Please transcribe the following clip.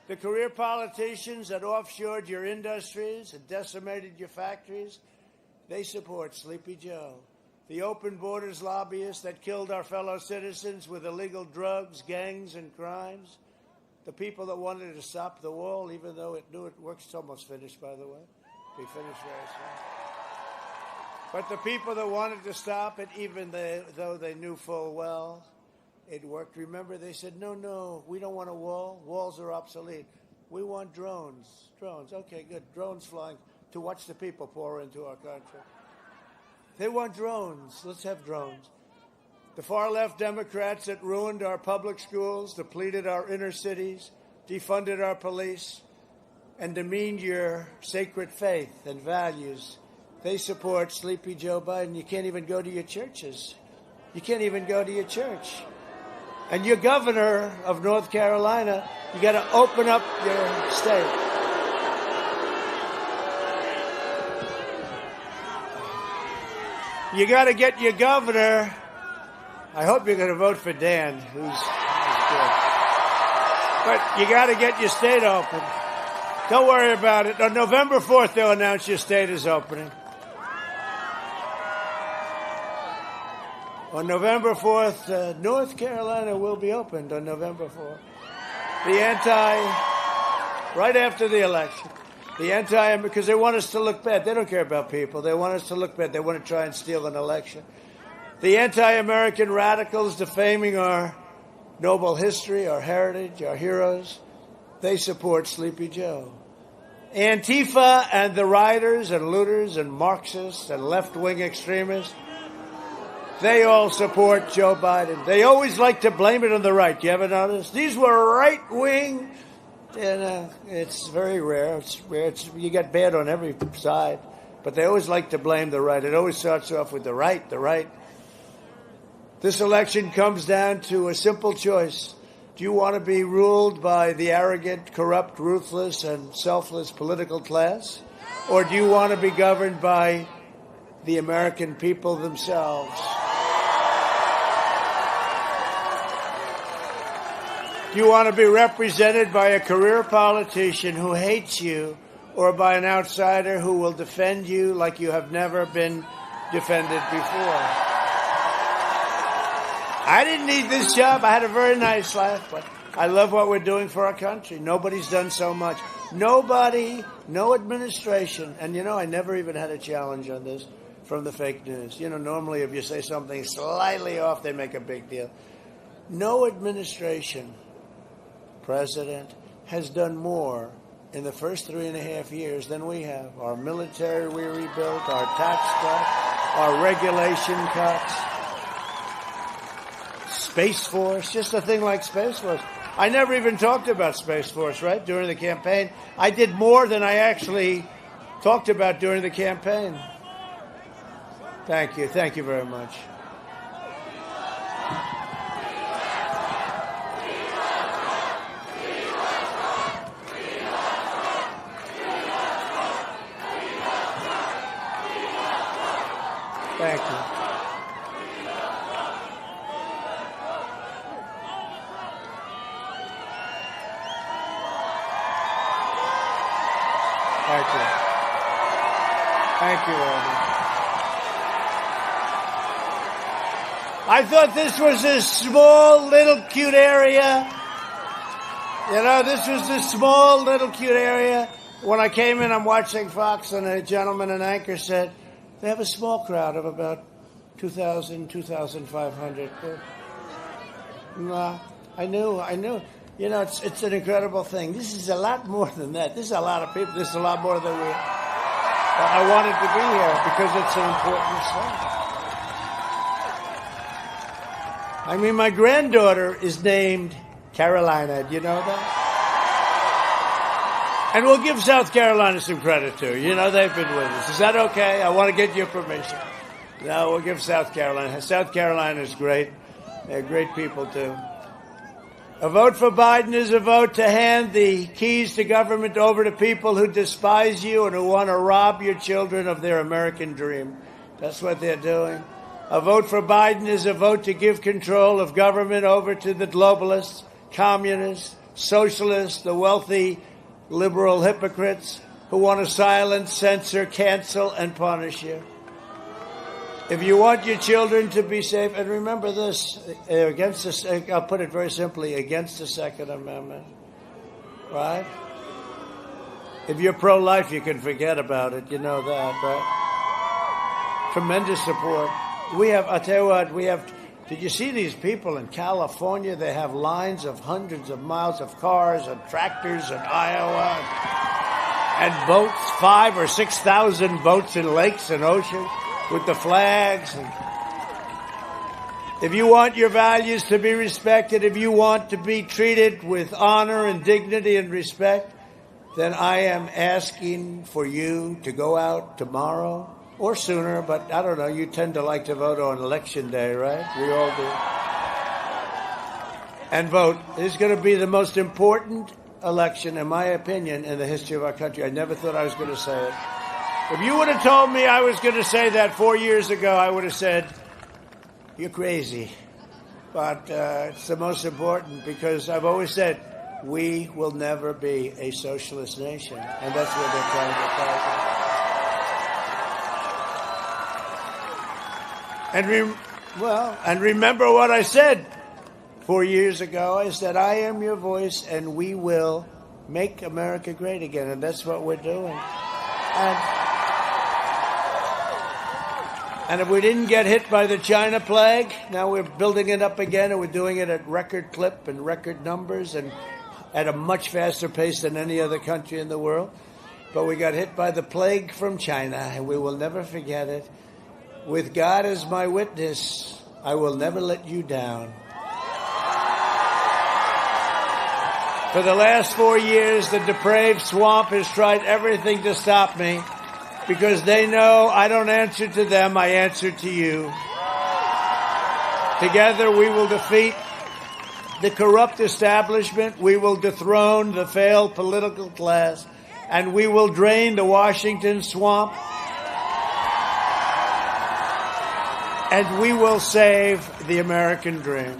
The career politicians that offshored your industries and decimated your factories, they support Sleepy Joe. The open borders lobbyists that killed our fellow citizens with illegal drugs, gangs, and crimes. The people that wanted to stop the wall, even though it knew it works. It's almost finished, by the way. Be finished very soon. But the people that wanted to stop it, even though they knew full well it worked. Remember, they said, no, we don't want a wall. Walls are obsolete. We want drones. Drones. Okay, good. Drones flying to watch the people pour into our country. They want drones. Let's have drones. The far-left Democrats that ruined our public schools, depleted our inner cities, defunded our police, and demeaned your sacred faith and values, they support Sleepy Joe Biden. You can't even go to your churches. You can't even go to your church. And your governor of North Carolina, you got to open up your state. You got to get your governor. I hope you're going to vote for Dan, who's good. But you got to get your state open. Don't worry about it. On November 4th, they'll announce your state is opening. On November 4th, North Carolina will be opened on November 4th. Right after the election. Because they want us to look bad. They don't care about people. They want us to look bad. They want to try and steal an election. The anti-American radicals defaming our noble history, our heritage, our heroes, they support Sleepy Joe. Antifa and the rioters and looters and Marxists and left-wing extremists, they all support Joe Biden. They always like to blame it on the right. You ever notice? These were right-wing, and it's very rare. It's rare. You get bad on every side, but they always like to blame the right. It always starts off with the right, the right. This election comes down to a simple choice. Do you want to be ruled by the arrogant, corrupt, ruthless, and selfless political class? Or do you want to be governed by the American people themselves? Do you want to be represented by a career politician who hates you or by an outsider who will defend you like you have never been defended before? I didn't need this job. I had a very nice life, but I love what we're doing for our country. Nobody's done so much. Nobody, no administration. And, I never even had a challenge on this from the fake news. Normally if you say something slightly off, they make a big deal. No administration, president, has done more in the first 3.5 years than we have. Our military we rebuilt, our tax cuts, our regulation cuts. Space Force, just a thing like Space Force. I never even talked about Space Force, right, during the campaign. I did more than I actually talked about during the campaign. Thank you. Thank you very much. Thank you. Thank you. Thank you, Randy. I thought this was a small, little, cute area. This was a small, little, cute area. When I came in, I'm watching Fox, and a gentleman, an anchor, said, they have a small crowd of about 2,000, 2,500. I knew. It's an incredible thing. This is a lot more than that. This is a lot of people. This is a lot more than we. But I wanted to be here because it's an important thing. My granddaughter is named Carolina. Do you know that? And we'll give South Carolina some credit too. They've been with us. Is that okay? I want to get your permission. No, we'll give South Carolina. South Carolina is great. They're great people too. A vote for Biden is a vote to hand the keys to government over to people who despise you and who want to rob your children of their American dream. That's what they're doing. A vote for Biden is a vote to give control of government over to the globalists, communists, socialists, the wealthy, liberal hypocrites who want to silence, censor, cancel, and punish you. If you want your children to be safe, and remember this, against this, I'll put it very simply, against the Second Amendment, right? If you're pro-life, you can forget about it. You know that, right? Tremendous support. I'll tell you what, did you see these people in California? They have lines of hundreds of miles of cars and tractors in Iowa and boats, 5,000 or 6,000 boats in lakes and oceans with the flags. And if you want your values to be respected, if you want to be treated with honor and dignity and respect, then I am asking for you to go out tomorrow or sooner, but I don't know, you tend to like to vote on Election Day, right? We all do. And vote. This is going to be the most important election, in my opinion, in the history of our country. I never thought I was going to say it. If you would have told me I was going to say that 4 years ago, I would have said, you're crazy. But it's the most important because I've always said, we will never be a socialist nation. And that's what they're trying to target. And remember what I said 4 years ago. I said, I am your voice, and we will make America great again. And that's what we're doing. And if we didn't get hit by the China plague, now we're building it up again, and we're doing it at record clip and record numbers and at a much faster pace than any other country in the world. But we got hit by the plague from China, and we will never forget it. With God as my witness, I will never let you down. For the last 4 years, the depraved swamp has tried everything to stop me because they know I don't answer to them, I answer to you. Together we will defeat the corrupt establishment, we will dethrone the failed political class, and we will drain the Washington swamp, and we will save the American dream.